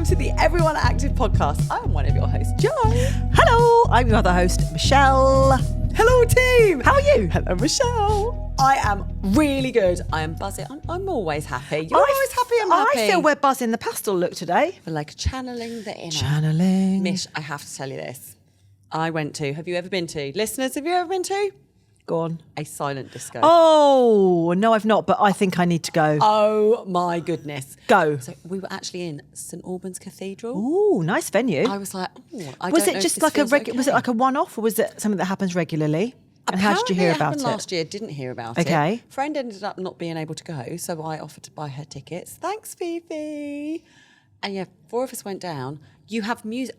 welcome to the Everyone Active podcast. I'm one of your hosts, Jo. Hello, I'm your other host, Michelle. Hello, team. How are you? Hello, Michelle. I am really good. I am buzzing. I'm always happy. You're always happy. I'm happy. I feel we're buzzing the pastel look today. We're like channeling the inner. Channeling. Mish, I have to tell you this. Have you ever been to? Listeners, have you ever been to? Go on. A silent disco. Oh, no, I've not, but I think I need to go. Oh my goodness. Go. So we were actually in St Albans Cathedral. Ooh, nice venue. I was like, was it just like was it like a one-off, or was it something that happens regularly? And how did you hear about it? Last year, didn't hear about it. Okay. Friend ended up not being able to go, so I offered to buy her tickets. Thanks, Fifi. And yeah, 4 of us went down. You have music.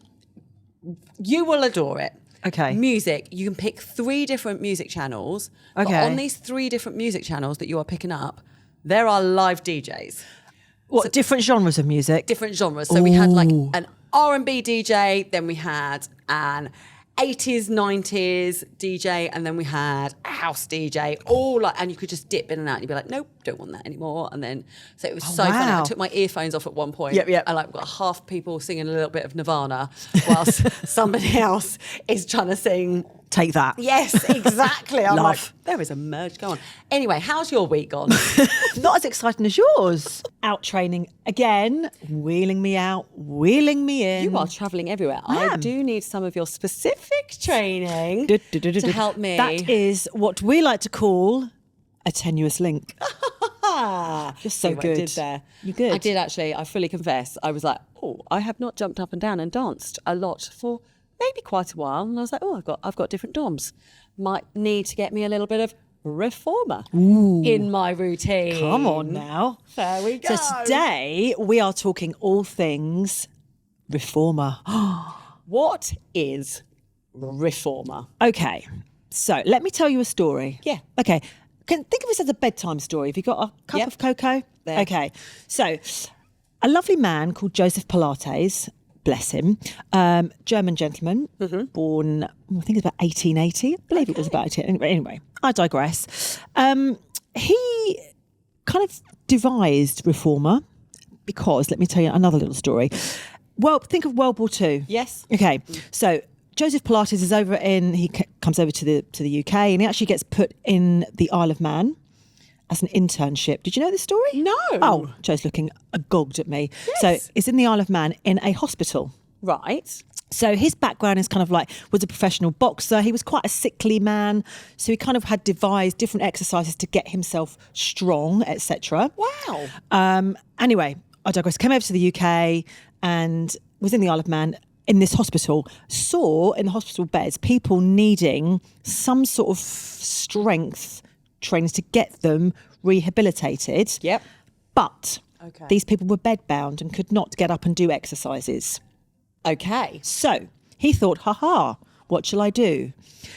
You will adore it. Okay. Music. You can pick 3 different music channels. Okay. But on these 3 different music channels that you are picking up, there are live DJs. What, different genres of music? Different genres. So we had like an R&B DJ, then we had an 80s, 90s DJ, and then we had a house DJ, all like, and you could just dip in and out and you'd be like, nope, don't want that anymore. And then, so it was so funny. I took my earphones off at one point. Yep. And like got half people singing a little bit of Nirvana whilst somebody else is trying to sing. Take that. Yes, exactly. I'm Love. like, there is a merge going on. Anyway, how's your week gone? Not as exciting as yours. Out training again, wheeling me out, wheeling me in. You are travelling everywhere. I I am. do need some of your specific training to help me. That is what we like to call a tenuous link. Just so See what good. I did there. You good? I did actually. I fully confess. I was like, I have not jumped up and down and danced a lot for maybe quite a while. And I was like, I've got different DOMs. Might need to get me a little bit of Reformer in my routine. Come on now. There we go. So today we are talking all things Reformer. What is Reformer? Okay, so let me tell you a story. Yeah. Okay, think of this as a bedtime story. Have you got a cup of cocoa? There. Okay, so a lovely man called Joseph Pilates, bless him, German gentleman, born, I think it's about 1880. I believe it was about 18. Anyway, I digress. He kind of devised Reformer because, let me tell you another little story. Well, think of World War II. Yes. Okay, so Joseph Pilates is comes over to the UK, and he actually gets put in the Isle of Man as an internship. Did you know this story? No. Oh, Joe's looking agogged at me. Yes. So it's in the Isle of Man in a hospital. Right. So his background is kind of like, was a professional boxer. He was quite a sickly man. So he kind of had devised different exercises to get himself strong, etc. Wow. Anyway, I digress. Came over to the UK and was in the Isle of Man in this hospital. Saw in the hospital beds people needing some sort of strength trainings to get them rehabilitated. Yep. But Okay. these people were bedbound and could not get up and do exercises. Okay. So he thought, what shall I do?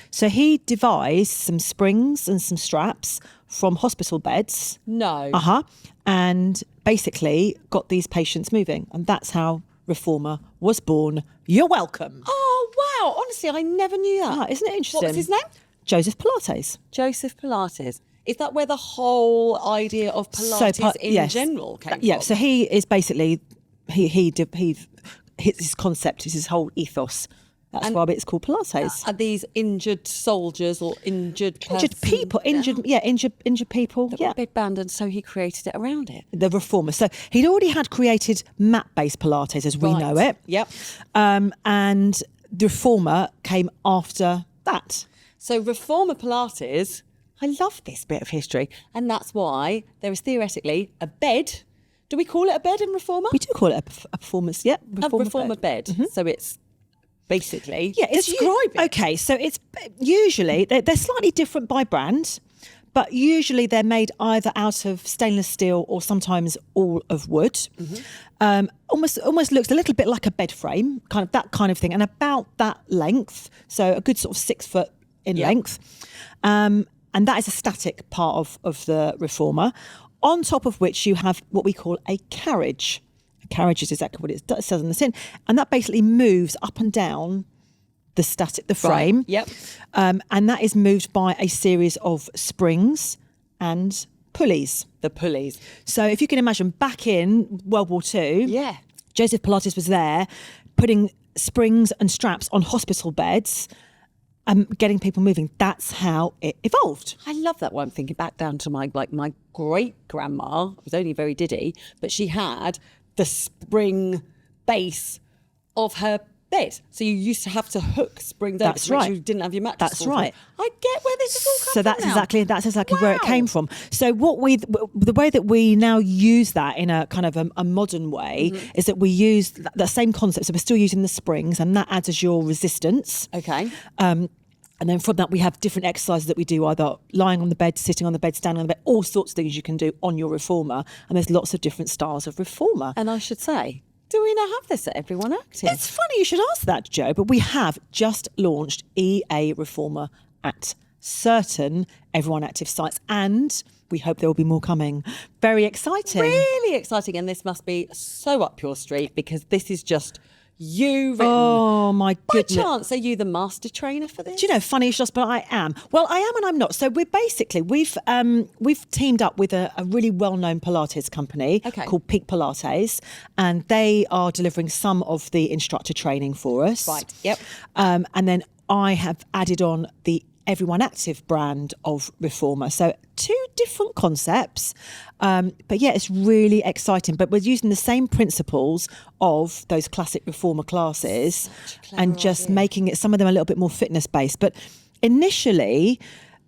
So he devised some springs and some straps from hospital beds. No. And basically got these patients moving. And that's how Reformer was born. You're welcome. Oh, wow. Honestly, I never knew that. Isn't it interesting? What was his name? Joseph Pilates. Joseph Pilates. Is that where the whole idea of Pilates in general came from? Yeah, so he is basically, his concept is his whole ethos. That's why it's called Pilates. Are these injured soldiers or injured people, injured people. That were bedbound, and so he created it around it. The Reformer. So he'd already had created mat-based Pilates as we know it. Yep. And the Reformer came after that. So Reformer Pilates, I love this bit of history, and that's why there is theoretically a bed. Do we call it a bed in Reformer? We do call it a performance, yeah. A Reformer bed. So it's basically, it's describe it. Okay, so it's usually, they're slightly different by brand, but usually they're made either out of stainless steel or sometimes all of wood. Almost looks a little bit like a bed frame, that kind of thing, and about that length, so a good sort of 6 foot in length. And that is a static part of the Reformer, on top of which you have what we call a carriage. A carriage is exactly what it says on the tin, and that basically moves up and down the frame. Right. Yep. And that is moved by a series of springs and pulleys. The pulleys. So if you can imagine, back in World War II, Joseph Pilates was there putting springs and straps on hospital beds and getting people moving. That's how it evolved. I love that one. Thinking back down to my great grandma, was only very diddy, but she had the spring base of her bed. So you used to have to hook springs over That's to make right. sure you didn't have your mattress. That's fall right. through. I get where this is all coming So that's from now. exactly where it Wow. came from. So the way that we now use that in a kind of a modern way is that we use the same concept. So we're still using the springs, and that adds as your resistance. Okay. And then from that, we have different exercises that we do, either lying on the bed, sitting on the bed, standing on the bed, all sorts of things you can do on your reformer. And there's lots of different styles of reformer. And I should say, do we now have this at Everyone Active? It's funny you should ask that, Joe, but we have just launched EA Reformer at certain Everyone Active sites, and we hope there will be more coming. Very exciting. Really exciting, and this must be so up your street because this is just you written. Oh, my By goodness. chance, are you the master trainer for this? Do you know, funny just, but I am. Well, I am and I'm not. So we've teamed up with a really well-known Pilates company called Peak Pilates, and they are delivering some of the instructor training for us. Right, yep. And then I have added on the Everyone Active brand of Reformer. So 2 different concepts. But yeah, it's really exciting. But we're using the same principles of those classic Reformer classes and just making it, some of them a little bit more fitness based. But initially,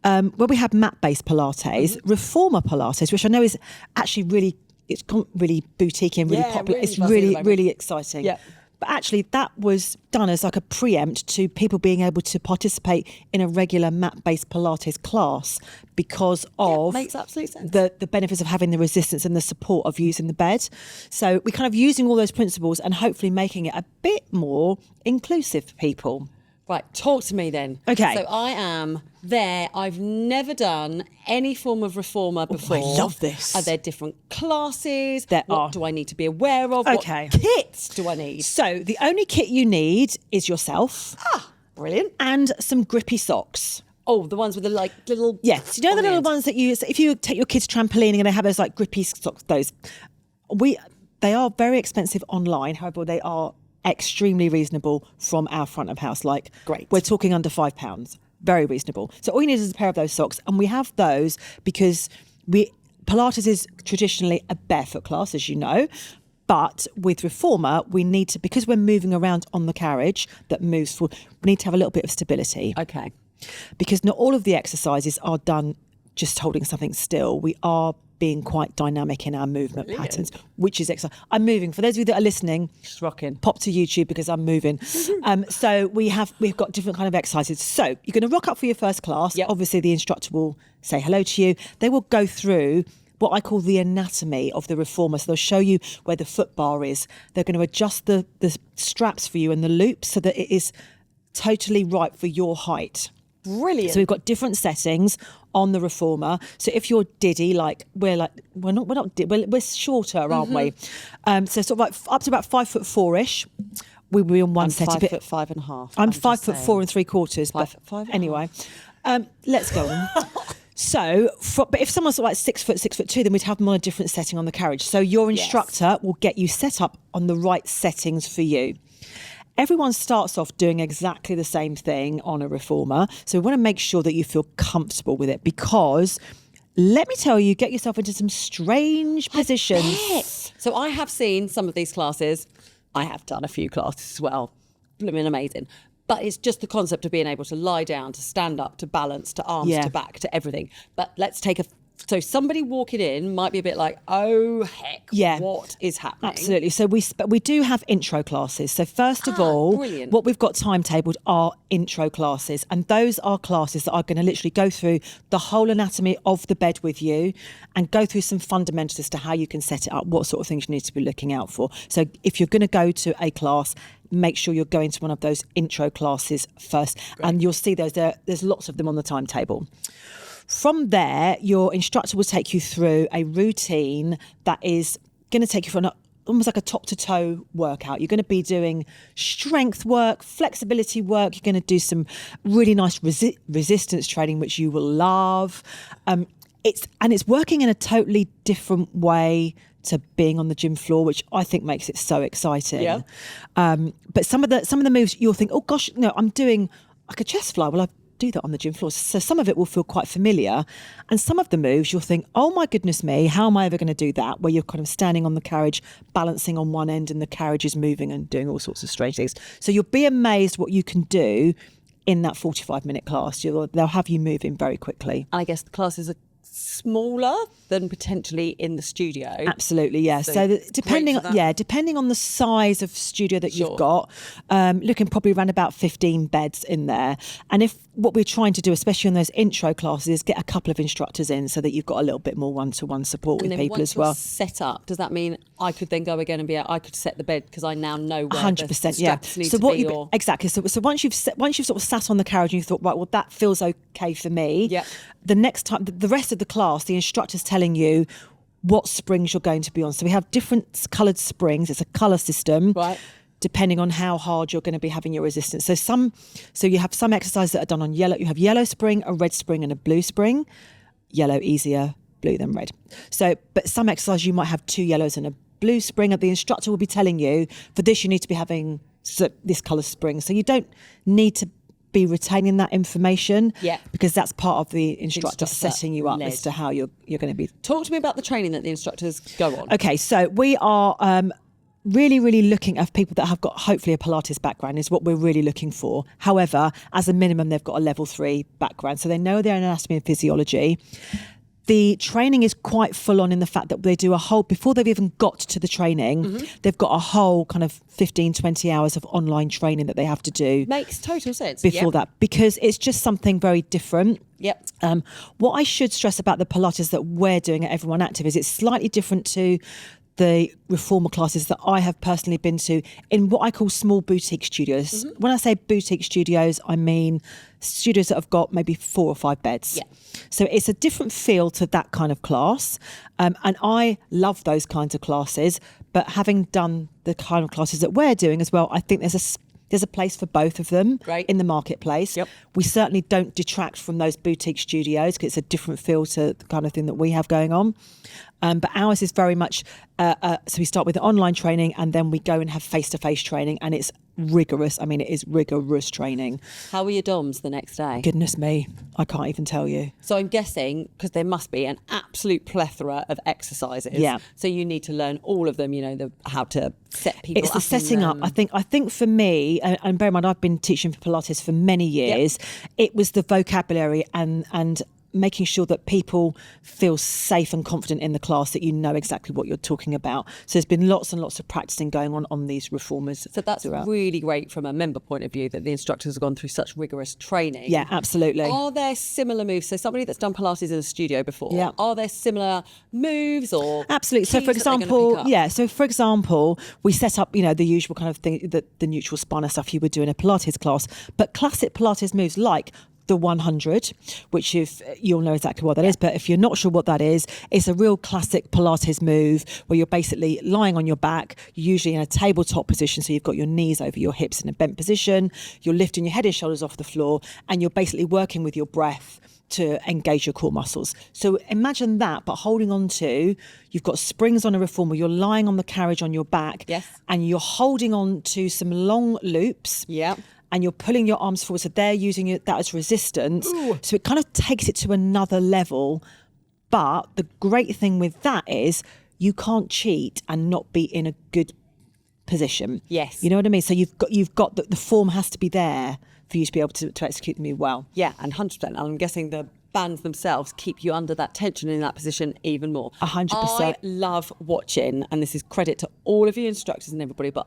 where we have mat-based Pilates, Reformer Pilates, which I know is actually it's gone really boutique and really popular. really It's buzzy at the really, moment. really exciting. Yeah. But actually, that was done as like a preempt to people being able to participate in a regular mat-based Pilates class because of makes absolute sense. the benefits of having the resistance and the support of using the bed. So we're kind of using all those principles and hopefully making it a bit more inclusive for people. Right, talk to me then. Okay. So I am there. I've never done any form of reformer before. I love this. Are there different classes? There what are. do I need to be aware of? Okay. What kits do I need? So the only kit you need is yourself Brilliant. and some grippy socks. Oh, the ones with the little... Yes, you know the on little end? ones that you use if you take your kids trampolining and they have those like grippy socks. They are very expensive online. However, they are extremely reasonable from our front of house. Like, Great. We're talking under £5. Very reasonable. So all you need is a pair of those socks, and we have those because Pilates is traditionally a barefoot class, as you know. But with Reformer, we need to, because we're moving around on the carriage that moves forward, we need to have a little bit of stability. Okay. Because not all of the exercises are done just holding something still. We are being quite dynamic in our movement patterns, which is exciting. I'm moving. For those of you that are listening, Just rocking. pop to YouTube because I'm moving. So we've got different kind of exercises. So you're going to rock up for your first class. Yep. Obviously, the instructor will say hello to you. They will go through what I call the anatomy of the Reformer. So they'll show you where the foot bar is. They're going to adjust the straps for you and the loops so that it is totally right for your height. Brilliant. So we've got different settings on the Reformer. So if you're diddy, we're shorter, aren't we? So sort of like up to about 5'4"-ish. We'll be on one I'm set. 5'5.5". I'm just 5'4" and 3/4. 5'5". Anyway, let's go on. So, but if someone's like 6 foot, 6'2", then we'd have them on a different setting on the carriage. So your instructor will get you set up on the right settings for you. Everyone starts off doing exactly the same thing on a Reformer. So we want to make sure that you feel comfortable with it because, let me tell you, get yourself into some strange positions. So I have seen some of these classes. I have done a few classes as well. Blooming amazing. But it's just the concept of being able to lie down, to stand up, to balance, to arms, Yeah. to back, to everything. But let's take so somebody walking in might be a bit like, oh, heck, what is happening? Absolutely. So we do have intro classes. So first of all, brilliant. what we've got timetabled are intro classes. And those are classes that are going to literally go through the whole anatomy of the bed with you and go through some fundamentals as to how you can set it up, what sort of things you need to be looking out for. So if you're going to go to a class, make sure you're going to one of those intro classes first. Great. And you'll see there's lots of them on the timetable. From there, your instructor will take you through a routine that is going to take you from almost like a top-to-toe workout. You're going to be doing strength work, flexibility work. You're going to do some really nice resistance training, which you will love. it's working in a totally different way to being on the gym floor, which I think makes it so exciting. Yeah. But some of the moves you'll think, oh gosh, no, I'm doing like a chest fly. Well, I do that on the gym floor. So some of it will feel quite familiar. And some of the moves you'll think, oh my goodness me, how am I ever going to do that? Where you're kind of standing on the carriage, balancing on one end and the carriage is moving and doing all sorts of strange things. So you'll be amazed what you can do in that 45-minute class. They'll have you moving very quickly. I guess the classes are smaller than potentially in the studio. Absolutely, yeah. So depending on the size of studio that you've got, looking probably around about 15 beds in there. And if what we're trying to do, especially on those intro classes, is get a couple of instructors in so that you've got a little bit more one-to-one support with people as well. Set up, does that mean I could then go again and I could set the bed because I now know where 100%, the straps need to be? Exactly. So once you've sort of sat on the carriage and you thought, right, well, that feels okay for me. Yeah. The next time, the rest of the class, the instructor's telling you what springs you're going to be on. So we have different coloured springs. It's a colour system. Right. Depending on how hard you're going to be having your resistance. So you have some exercises that are done on yellow. You have yellow spring, a red spring and a blue spring. Yellow easier, blue then red. So, but some exercises you might have 2 yellows and a blue spring, and the instructor will be telling you, for this you need to be having this colour spring. So you don't need to be retaining that information, because that's part of the instructor setting you up as to how you're going to be. Talk to me about the training that the instructors go on. Okay, so we are really, really looking at people that have got hopefully a Pilates background is what we're really looking for. However, as a minimum, they've got a level 3 background, so they know their anatomy and physiology. The training is quite full on in the fact that they do a whole, before they've even got to the training, they've got a whole kind of 15, 20 hours of online training that they have to do. Makes total sense. Before that, because it's just something very different. Yep. What I should stress about the Pilates that we're doing at Everyone Active is it's slightly different to the reformer classes that I have personally been to in what I call small boutique studios. When I say boutique studios, I mean studios that have got maybe 4 or 5 beds. Yeah. So it's a different feel to that kind of class. And I love those kinds of classes. But having done the kind of classes that we're doing as well, I think there's a place for both of them in the marketplace. Yep. We certainly don't detract from those boutique studios because it's a different feel to the kind of thing that we have going on. But ours is very much, so we start with the online training and then we go and have face-to-face training, and it's rigorous. I mean, it is rigorous training. How are your DOMs the next day? Goodness me, I can't even tell you. So I'm guessing, because there must be an absolute plethora of exercises. Yeah. So you need to learn all of them, how to set people up. It's the setting up. I think for me, and bear in mind, I've been teaching for Pilates for many years, it was the vocabulary and making sure that people feel safe and confident in the class, that you know exactly what you're talking about. So there's been lots and lots of practicing going on these reformers. So that's really great from a member point of view that the instructors have gone through such rigorous training. Yeah, absolutely. Are there similar moves? So somebody that's done Pilates in a studio before, are there similar moves or absolutely? So for example, we set up, the usual kind of thing, the neutral spine stuff you would do in a Pilates class, but classic Pilates moves like the 100, which if you'll know exactly what that is, but if you're not sure what that is, it's a real classic Pilates move where you're basically lying on your back, usually in a tabletop position, so you've got your knees over your hips in a bent position, you're lifting your head and shoulders off the floor, and you're basically working with your breath to engage your core muscles. So imagine that, but holding on to, you've got springs on a reformer, you're lying on the carriage on your back, and you're holding on to some long loops. Yeah. And you're pulling your arms forward, so they're using that as resistance. Ooh. So it kind of takes it to another level. But the great thing with that is you can't cheat and not be in a good position. Yes. You know what I mean? So you've got the form has to be there for you to be able to execute the move well. Yeah, and 100%. And I'm guessing the bands themselves keep you under that tension in that position even more. 100%. I love watching, and this is credit to all of you instructors and everybody, but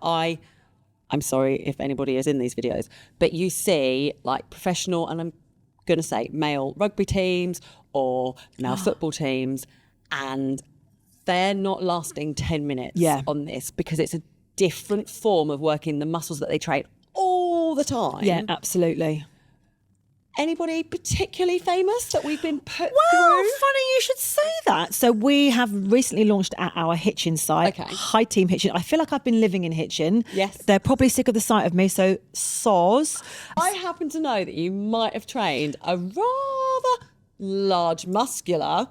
I'm sorry if anybody is in these videos, but you see like professional, and I'm going to say male rugby teams or male football teams, and they're not lasting 10 minutes on this because it's a different form of working the muscles that they train all the time. Yeah, absolutely. Anybody particularly famous that we've been put through? Funny you should say that. So we have recently launched at our Hitchin site. Okay. Hi Team Hitchin. I feel like I've been living in Hitchin. Yes. They're probably sick of the sight of me, so soz. I happen to know that you might have trained a rather large, muscular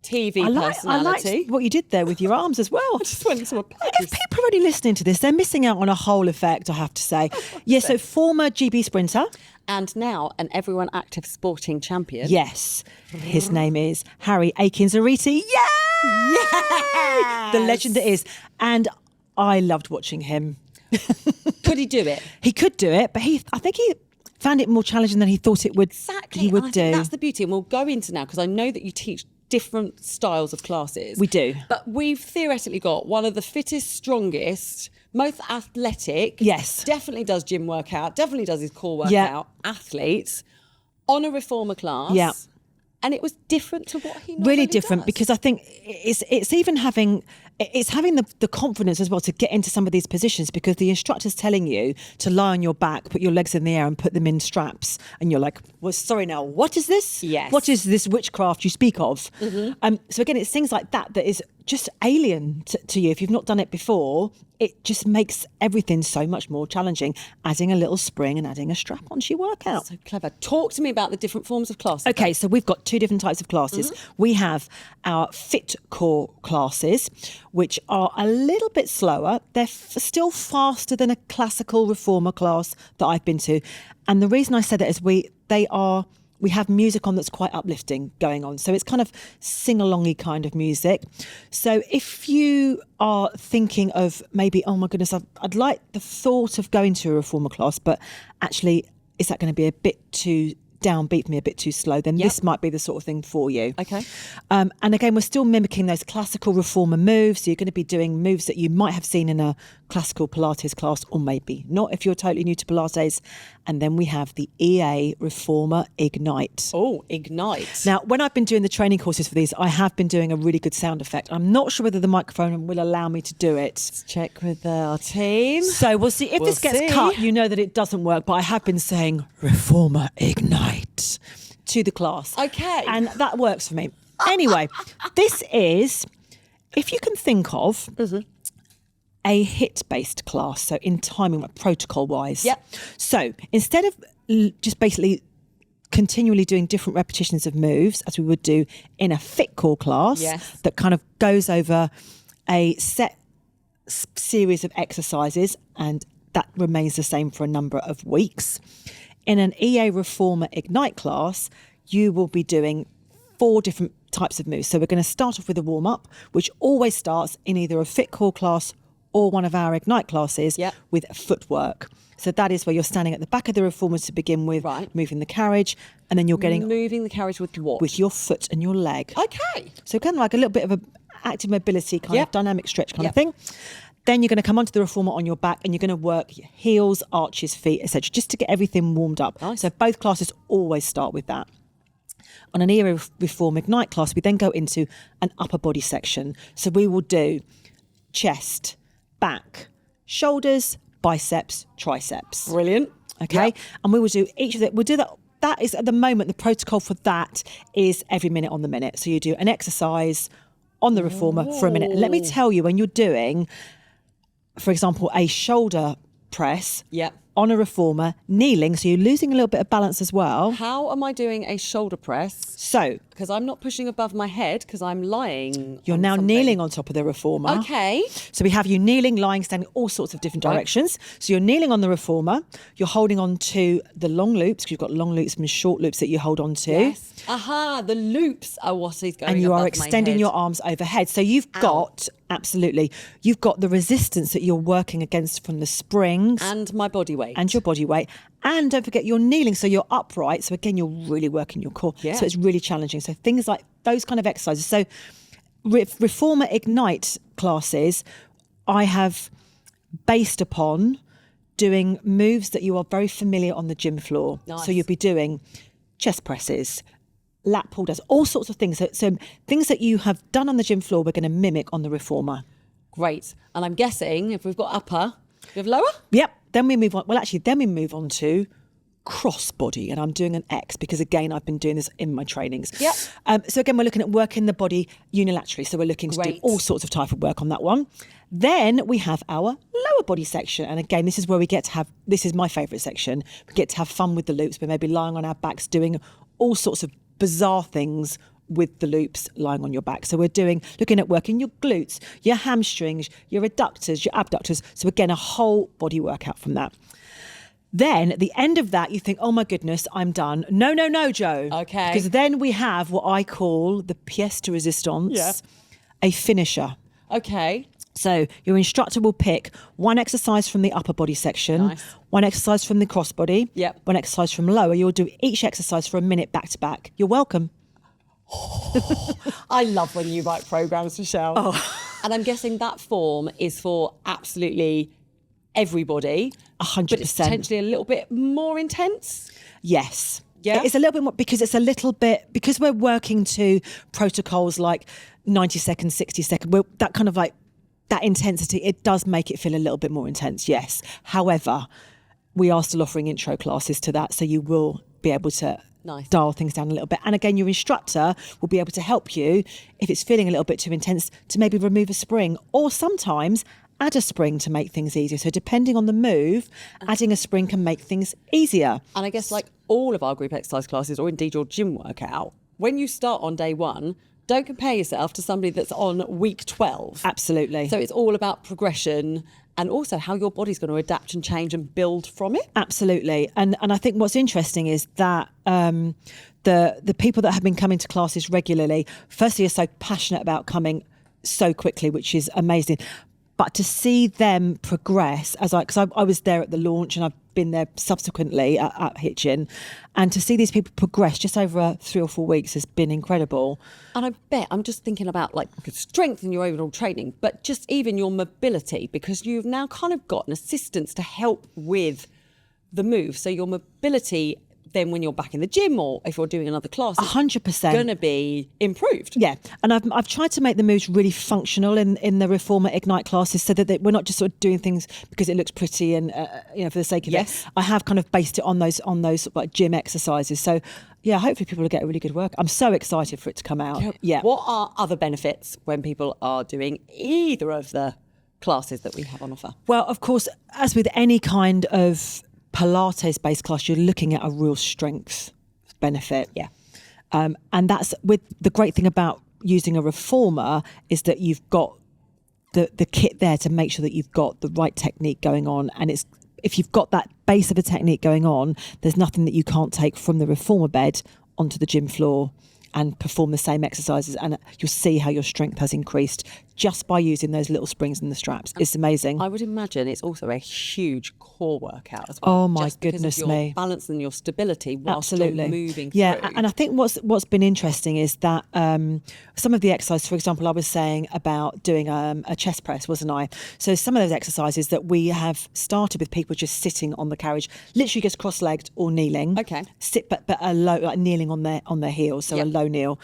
TV I personality. liked what you did there with your arms as well. Just went to a If people are only listening to this, they're missing out on a whole effect, I have to say. Yeah, so former GB sprinter. And now an Everyone Active sporting champion. Yes, his name is Harry Akins-Ariti. Yeah! Yes! The legend that is. And I loved watching him. Could he do it? He could do it, but I think he found it more challenging than he thought it would. Exactly. He would and I do. think that's the beauty. And we'll go into now because I know that you teach different styles of classes. We do. But we've theoretically got one of the fittest, strongest, most athletic. Yes. Definitely does gym workout, definitely does his core workout, athletes on a reformer class. Yeah. And it was different to what he normally Really different does. because I think it's even having the confidence as well to get into some of these positions because the instructor's telling you to lie on your back, put your legs in the air and put them in straps. And you're like, well, sorry now, what is this? Yes. What is this witchcraft you speak of? So again, it's things like that is just alien to you. If you've not done it before, it just makes everything so much more challenging. Adding a little spring and adding a strap onto your workout. So clever. Talk to me about the different forms of classes. Okay, so we've got two different types of classes. We have our fit core classes, which are a little bit slower. They're still faster than a classical reformer class that I've been to. And the reason I said that is we have music on that's quite uplifting going on. So it's kind of sing-alongy kind of music. So if you are thinking of maybe, oh my goodness, I'd like the thought of going to a reformer class, but actually, is that going to be a bit too downbeat for me, a bit too slow, then this might be the sort of thing for you. Okay. And again, we're still mimicking those classical reformer moves. So you're going to be doing moves that you might have seen in a classical Pilates class or maybe not if you're totally new to Pilates. And then we have the EA Reformer Ignite. Oh, Ignite. Now, when I've been doing the training courses for these, I have been doing a really good sound effect. I'm not sure whether the microphone will allow me to do it. Let's check with our team. So we'll see. If this gets cut, you know that it doesn't work. But I have been saying Reformer Ignite to the class. Okay. And that works for me. Anyway, this is, if you can think of a HIIT-based class, so in timing, protocol-wise. Yep. So instead of just basically continually doing different repetitions of moves, as we would do in a fit core class, that kind of goes over a set series of exercises, and that remains the same for a number of weeks. In an EA Reformer Ignite class, you will be doing 4 different types of moves. So we're going to start off with a warm-up, which always starts in either a fit core class or one of our Ignite classes with footwork. So that is where you're standing at the back of the reformer to begin with, moving the carriage, and then you're getting... Moving the carriage with what? With your foot and your leg. Okay. So kind of like a little bit of a active mobility kind of dynamic stretch kind of thing. Then you're going to come onto the reformer on your back and you're going to work your heels, arches, feet, etc., just to get everything warmed up. Nice. So both classes always start with that. On an EA Reform Ignite class, we then go into an upper body section. So we will do chest, back, shoulders, biceps, triceps. Brilliant. Okay. Yep. And we will do each of it. We'll do that. That is at the moment, the protocol for that is every minute on the minute. So you do an exercise on the reformer for a minute. And let me tell you, when you're doing, for example, a shoulder press on a reformer, kneeling, so you're losing a little bit of balance as well. How am I doing a shoulder press? So, because I'm not pushing above my head because I'm lying. You're now kneeling on top of the reformer. Okay. So we have you kneeling, lying, standing, all sorts of different directions. So you're kneeling on the reformer. You're holding on to the long loops, because you've got long loops and short loops that you hold on to. Yes. Aha, the loops are what is going and you above are my extending head. your arms overhead. So you've got, absolutely, you've got the resistance that you're working against from the springs. And my body weight. And your body weight. And don't forget, you're kneeling, so you're upright. So again, you're really working your core. Yeah. So it's really challenging. So things like those kind of exercises. So Reformer Ignite classes, I have based upon doing moves that you are very familiar on the gym floor. Nice. So you'll be doing chest presses, lat pull downs, all sorts of things. So things that you have done on the gym floor, we're going to mimic on the reformer. Great. And I'm guessing if we've got upper, we have lower? Yep. Then we move on. Well, actually, then we move on to cross body, and I'm doing an X because again I've been doing this in my trainings. Yep. So again, we're looking at working the body unilaterally. So we're looking to do all sorts of type of work on that one. Then we have our lower body section, and again, this is where we get to have. This is my favourite section. We get to have fun with the loops. We're maybe lying on our backs doing all sorts of bizarre things with the loops lying on your back. So we're looking at working your glutes, your hamstrings, your adductors, your abductors. So again, a whole body workout from that. Then at the end of that, you think, oh my goodness, I'm done. No, Joe. Okay. Because then we have what I call the pièce de résistance, a finisher. Okay. So your instructor will pick one exercise from the upper body section, one exercise from the crossbody, one exercise from lower. You'll do each exercise for a minute back to back. You're welcome. I love when you write programs, Michelle. Oh. And I'm guessing that form is for absolutely everybody. 100%. But it's potentially a little bit more intense. Yes. Yeah. It's a little bit more because we're working to protocols like 90 seconds, 60 seconds, that kind of like that intensity, it does make it feel a little bit more intense. Yes. However, we are still offering intro classes to that. So you will be able to dial things down a little bit. And again, your instructor will be able to help you if it's feeling a little bit too intense to maybe remove a spring or sometimes add a spring to make things easier. So depending on the move, adding a spring can make things easier. And I guess like all of our group exercise classes or indeed your gym workout, when you start on day one, don't compare yourself to somebody that's on week 12. Absolutely. So it's all about progression and also how your body's going to adapt and change and build from it. Absolutely. And I think what's interesting is that the people that have been coming to classes regularly, firstly, are so passionate about coming so quickly, which is amazing. But to see them progress, because I was there at the launch and I've been there subsequently at Hitchin, and to see these people progress just over 3 or 4 weeks has been incredible. And I bet, I'm just thinking about like strength in your overall training, but just even your mobility, because you've now kind of got an assistance to help with the move. So your mobility then when you're back in the gym or if you're doing another class, 100% going to be improved. Yeah, and I've tried to make the moves really functional in the Reformer Ignite classes so that we're not just sort of doing things because it looks pretty and for the sake of it. I have kind of based it on those like gym exercises. So yeah, hopefully people will get a really good work. I'm so excited for it to come out. Yeah. What are other benefits when people are doing either of the classes that we have on offer? Well, of course, as with any kind of Pilates-based class, you're looking at a real strength benefit. Yeah. And that's with the great thing about using a reformer is that you've got the kit there to make sure that you've got the right technique going on. And if you've got that base of a technique going on, there's nothing that you can't take from the reformer bed onto the gym floor and perform the same exercises, and you'll see how your strength has increased just by using those little springs and the straps. It's amazing. I would imagine it's also a huge core workout as well. Oh my goodness your me! Balance and your stability whilst Absolutely. you're moving yeah, through. And I think what's been interesting is that some of the exercises, for example, I was saying about doing a chest press, wasn't I? So some of those exercises that we have started with people just sitting on the carriage, literally just cross-legged or kneeling. Okay. Sit, but a low, like kneeling on their heels, so a low kneel.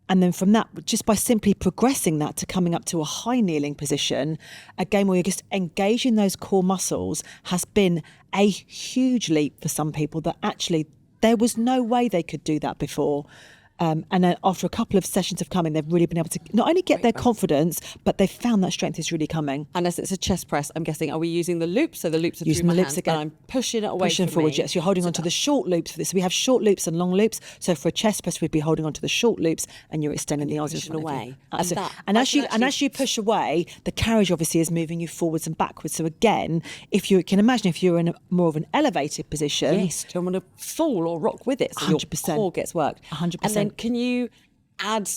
And then from that, just by simply progressing that to coming up to a high kneeling position, again, where you're just engaging those core muscles, has been a huge leap for some people that actually there was no way they could do that before. And then after a couple of sessions of coming, they've really been able to not only get their confidence, but they've found that strength is really coming. And as it's a chest press, I'm guessing, are we using the loops? So the loops are using through my the loops hands, again. and I'm pushing it away Pushing from forward, me. yes. You're holding onto the short loops for this. So we have short loops and long loops. So for a chest press, we'd be holding onto the short loops, and you're extending the arms in front away. of you. And As you push away, the carriage obviously is moving you forwards and backwards. So again, if you can imagine, if you're in more of an elevated position, Yes, don't want to fall or rock with it. So 100%. your core gets worked. 100%. And then can you add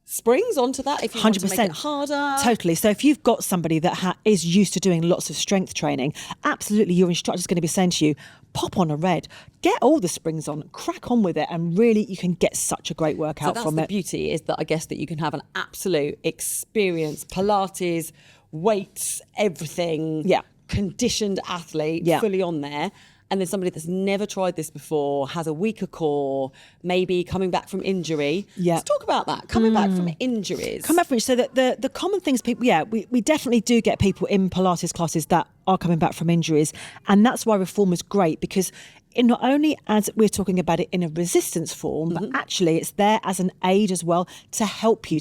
springs onto that if you want to make it harder? Totally. So if you've got somebody that is used to doing lots of strength training, absolutely your instructor's going to be saying to you, pop on a red, get all the springs on, crack on with it, and really you can get such a great workout from it. So that's the beauty, is that I guess that you can have an absolute experience, Pilates, weights, everything, conditioned athlete, fully on there. And then somebody that's never tried this before, has a weaker core, maybe coming back from injury. Yeah. Let's talk about that. Coming back from injuries. So that the common things people, we definitely do get people in Pilates classes that are coming back from injuries. And that's why Reformer's great, because it not only as we're talking about it in a resistance form, but actually it's there as an aid as well to help you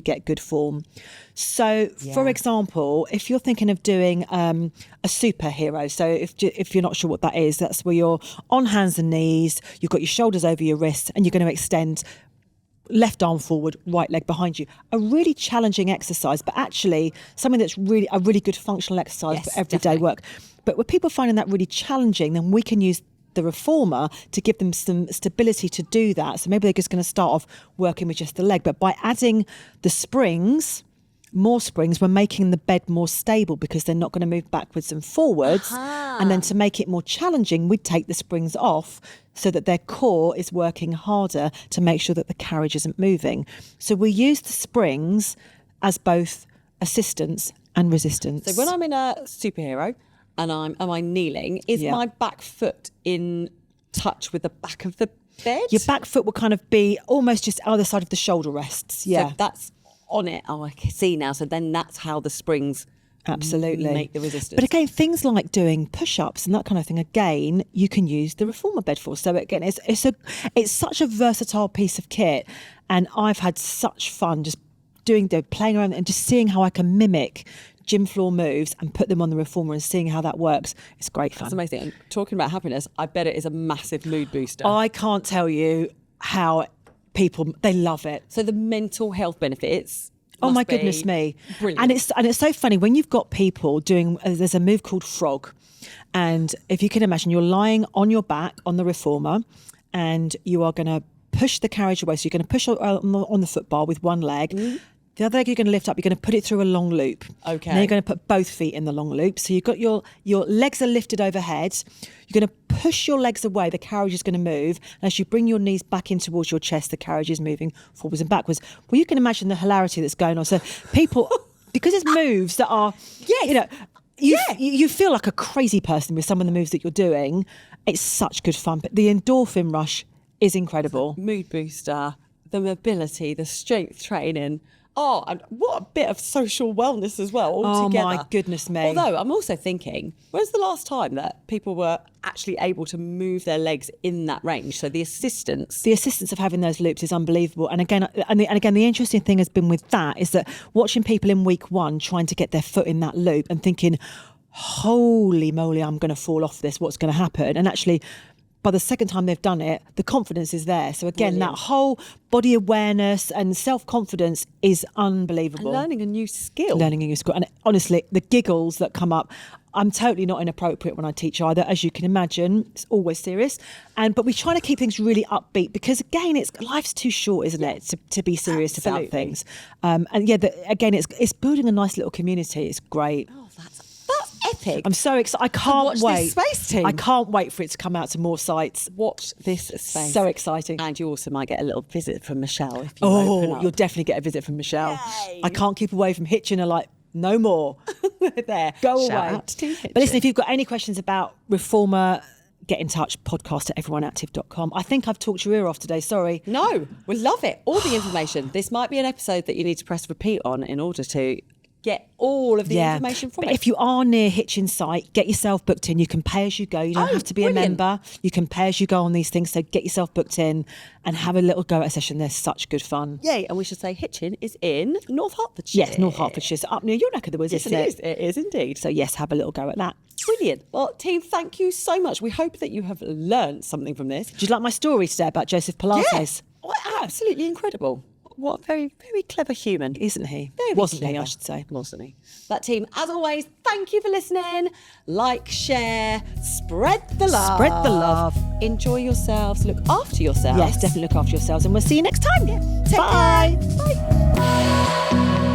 get good form. So, for example, if you're thinking of doing a superhero, so if you're not sure what that is, that's where you're on hands and knees, you've got your shoulders over your wrists, and you're going to extend left arm forward, right leg behind you. A really challenging exercise, but actually something that's really a really good functional exercise Yes, for everyday definitely. work. But with people finding that really challenging, then we can use the Reformer to give them some stability to do that. So maybe they're just going to start off working with just the leg, but by adding the springs, more springs, we're making the bed more stable because they're not going to move backwards and forwards. And then to make it more challenging, we'd take the springs off so that their core is working harder to make sure that the carriage isn't moving. So we use the springs as both assistance and resistance. So when I'm in a superhero and am I kneeling, is Yeah. my back foot in touch with the back of the bed? Your back foot will kind of be almost just either side of the shoulder rests. Yeah. So that's on it. Oh, I can see now. So then that's how the springs Absolutely make the resistance. But again, things like doing push-ups and that kind of thing, again, you can use the Reformer bed for. So again, it's such a versatile piece of kit, and I've had such fun just playing around and just seeing how I can mimic gym floor moves and put them on the Reformer and seeing how that works. It's great fun. That's amazing. And talking about happiness, I bet it is a massive mood booster. I can't tell you how they love it. So the mental health benefits. Oh must my be goodness me. Brilliant. And it's so funny when you've got people doing, there's a move called frog. And if you can imagine, you're lying on your back on the Reformer and you are going to push the carriage away. So you're going to push on the footbar with one leg. Mm-hmm. The other leg you're going to lift up, you're going to put it through a long loop. Okay. And then you're going to put both feet in the long loop. So you've got your legs are lifted overhead. You're going to push your legs away. The carriage is going to move. And as you bring your knees back in towards your chest, the carriage is moving forwards and backwards. Well, you can imagine the hilarity that's going on. So people, because it's moves that are, you feel like a crazy person with some of the moves that you're doing. It's such good fun. But the endorphin rush is incredible. Mood booster, the mobility, the strength training. Oh, and what a bit of social wellness as well, all together. Oh, my goodness me. Although I'm also thinking, when's the last time that people were actually able to move their legs in that range? So the assistance. The assistance of having those loops is unbelievable. And again, the interesting thing has been with that is that watching people in week one trying to get their foot in that loop and thinking, holy moly, I'm going to fall off this. What's going to happen? And actually, by the second time they've done it, the confidence is there. So again, Brilliant. that whole body awareness and self-confidence is unbelievable. And learning a new skill. Learning a new skill. And honestly, the giggles that come up, I'm totally not inappropriate when I teach either, as you can imagine. It's always serious. But we try to keep things really upbeat because, again, life's too short, isn't it, to be serious Absolutely. about things. Again, it's building a nice little community. It's great. Oh, that's epic. I'm so excited. I can't watch this wait. space team. I can't wait for it to come out to more sites. Watch this space. So exciting. And you also might get a little visit from Michelle if you open up. You'll definitely get a visit from Michelle. Yay. I can't keep away from Hitchin. Her like, no more. there. Go Shout away. out to Team Hitchin. But listen, if you've got any questions about Reformer, get in touch, podcast@everyoneactive.com. I think I've talked your ear off today, sorry. No, we love it. All the information. This might be an episode that you need to press repeat on in order to get all of the information from but it. if you are near Hitchin's site, get yourself booked in. You can pay as you go. You don't have to be brilliant. a member. You can pay as you go on these things. So get yourself booked in and have a little go at a session. They're such good fun. Yay, and we should say Hitchin is in North Hertfordshire. Yes, North Hertfordshire. So up near your neck of the woods, Yes, isn't it it? is. It is indeed. So yes, have a little go at that. Brilliant. Well, team, thank you so much. We hope that you have learned something from this. Did you like my story today about Joseph Pilates? Yes. Well, absolutely incredible. What a very, very clever human. Isn't he? Very Wasn't he, clever. I should say. Wasn't he? That team, as always, thank you for listening. Like, share, spread the love. Spread the love. Enjoy yourselves. Look after yourselves. Yes, definitely look after yourselves. And we'll see you next time. Take Bye. care. Bye.